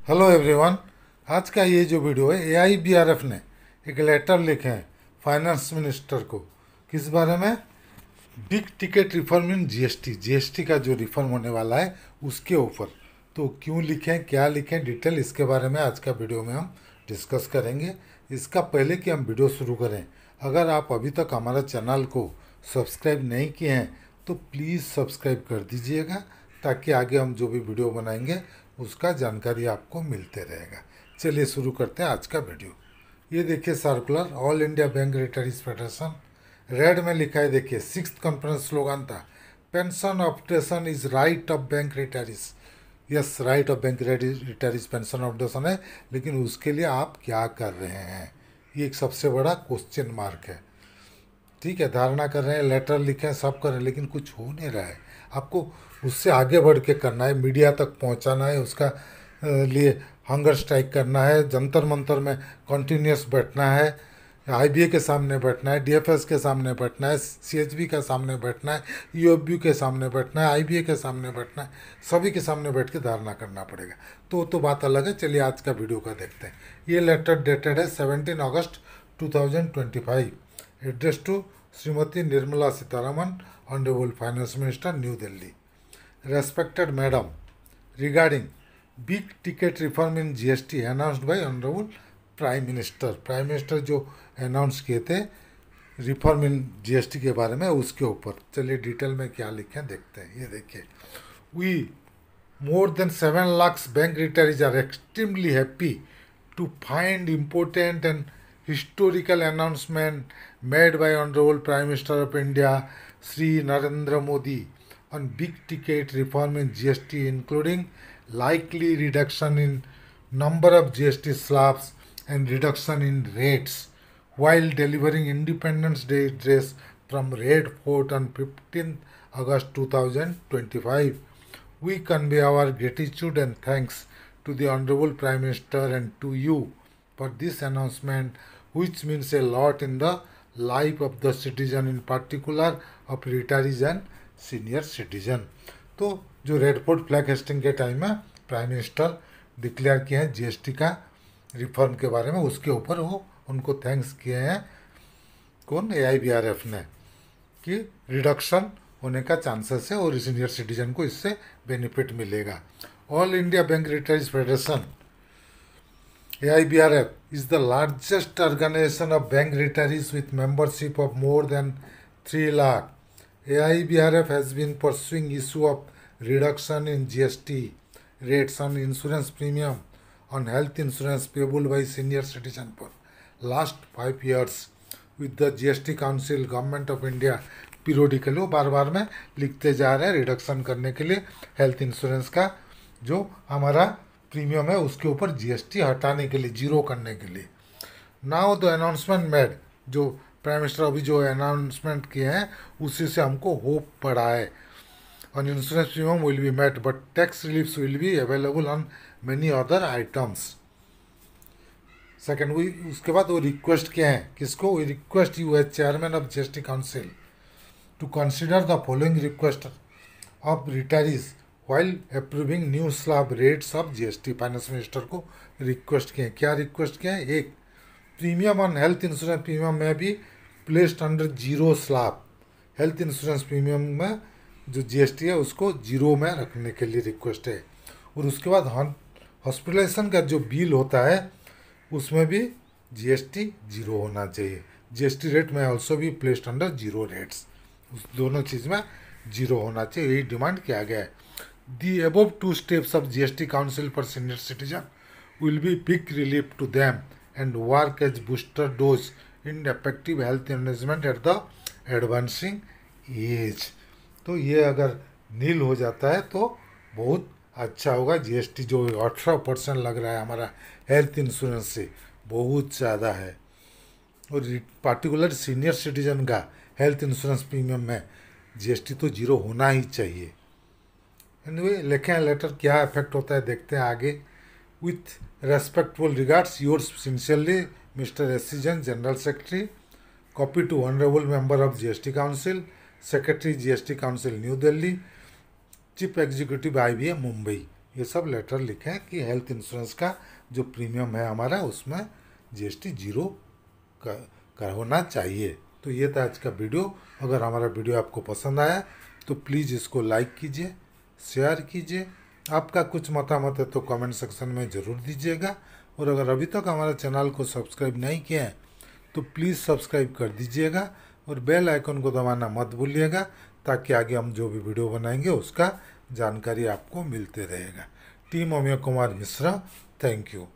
Hello everyone. आज का ये जो वीडियो है AIBRF ने एक लेटर लिखे हैं फाइनेंस मिनिस्टर को। किस बारे में? Big ticket reform in GST का जो रिफॉर्म होने वाला है उसके ऊपर। तो क्यों लिखें, क्या लिखें, डिटेल इसके बारे में आज का वीडियो में हम डिस्कस करेंगे। इसका पहले कि हम वीडियो शुरू करें, अगर आप अभी तक हमारा चैनल को सब्सक्राइब नहीं किए हैं तो प्लीज़ सब्सक्राइब कर दीजिएगा, ताकि आगे हम जो भी वीडियो बनाएंगे उसका जानकारी आपको मिलते रहेगा। चलिए शुरू करते हैं आज का वीडियो। ये देखिए circular, all India bank retirees federation, red में लिखा है, देखिए 6th कॉन्फ्रेंस स्लोगन था, pension updation is right of bank retirees. Yes, right of bank retirees pension updation है, लेकिन उसके लिए आप क्या कर रहे हैं, ये एक सबसे बड़ा क्वेश्चन मार्क है। ठीक है, धारणा कर रहे हैं, लेटर लिखे हैं, सब कर रहे हैं, लेकिन कुछ हो नहीं रहा है। आपको उससे आगे बढ़ के करना है, मीडिया तक पहुंचाना है, उसका लिए हंगर स्ट्राइक करना है, जंतर मंतर में कंटिन्यूस बैठना है, IBA के सामने बैठना है, DFS के सामने बैठना है, CHB के सामने बैठना है, UFB के सामने बैठना है, IBA के सामने बैठना है, सभी के सामने बैठ के धारणा करना पड़ेगा। तो बात अलग है। चलिए आज का वीडियो का देखते हैं। ये लेटर डेटेड है 17 August 2025, address to Shrimati Nirmala Sitharaman, honourable finance minister, new Delhi. Respected madam, regarding big ticket reform in GST announced by honourable prime minister जो अनाउंस किए थे रिफॉर्म इन GST के बारे में, उसके ऊपर चलिए डिटेल में क्या लिखे हैं देखते हैं। ये देखिए, we more than 7 lakhs bank retirees are extremely happy to find important and historical announcement made by Honorable Prime Minister of India, Sri Narendra Modi, on big ticket reform in GST, including likely reduction in number of GST slabs and reduction in rates, while delivering Independence Day address from Red Fort on 15th August 2025. We convey our gratitude and thanks to the Honorable Prime Minister and to you for this announcement, which means a lot in the life of the citizen, in particular of retirees and senior citizen. तो जो red fort flag Hasting के time में prime minister declare किए हैं GST का reform के बारे में, उसके ऊपर वो उनको थैंक्स किए हैं। कौन? AIBRF ने, कि रिडक्शन होने का चांसेस है और सीनियर सिटीजन को इससे बेनिफिट मिलेगा। All India bank retirees federation AIBRF is the largest organization of bank retirees with membership of more than 3 lakh. AIBRF has been pursuing issue of reduction in GST rates on insurance premium on health insurance payable by senior citizen for last 5 years with the GST Council, Government of India periodically वो बार बार में लिखते जा रहे हैं reduction करने के लिए, health insurance का जो हमारा प्रीमियम है उसके ऊपर GST हटाने के लिए, जीरो करने के लिए। नाउ द अनाउंसमेंट मेड, जो प्राइम मिनिस्टर अभी जो अनाउंसमेंट किए हैं उसी से हमको होप पड़ा है। On insurance premium will be met but tax reliefs will be available on many other items. Second, उसके बाद वो रिक्वेस्ट किए हैं, किसको? We request you as chairman of GST council to consider the following request of retirees while approving new slab rates of GST। Finance minister को request किए। क्या request किए हैं? एक, premium on health insurance premium में भी placed under zero slab, health insurance premium में जो GST है उसको जीरो में रखने के लिए रिक्वेस्ट है। और उसके बाद हॉस्पिटलाइजेशन का जो बिल होता है उसमें भी GST जीरो होना चाहिए। GST रेट में ऑल्सो भी प्लेस्ड अंडर जीरो रेट्स, उस दोनों चीज़ में जीरो होना चाहिए, यही डिमांड किया गया है। The above 2 steps of GST council for senior citizen will be big relief to them and work as booster dose in effective health management at the advancing age. तो ये अगर नील हो जाता है तो बहुत अच्छा होगा। GST जो 18% लग रहा है हमारा हेल्थ इंश्योरेंस से, बहुत ज़्यादा है। और पार्टिकुलर सीनियर सिटीजन का हेल्थ इंश्योरेंस प्रीमियम में GST तो जीरो होना ही चाहिए। एनीवे, लिखे हैं लेटर, क्या इफेक्ट होता है देखते हैं आगे। With respectful regards yours sincerely mister SC Jain, general secretary. Copy to honourable member of GST council, secretary GST council new Delhi, chief executive IBA Mumbai. ये सब लेटर लिखें कि हेल्थ इंश्योरेंस का जो प्रीमियम है हमारा उसमें जीएसटी जीरो का होना चाहिए। तो ये था आज का वीडियो। अगर हमारा वीडियो आपको पसंद आया तो प्लीज़ इसको लाइक कीजिए, शेयर कीजिए। आपका कुछ मतामत है तो कमेंट सेक्शन में ज़रूर दीजिएगा। और अगर अभी तक हमारे चैनल को सब्सक्राइब नहीं किया है तो प्लीज़ सब्सक्राइब कर दीजिएगा और बेल आइकन को दबाना मत भूलिएगा, ताकि आगे हम जो भी वीडियो बनाएंगे उसका जानकारी आपको मिलते रहेगा। Team अमीय Kumar Mishra, thank you.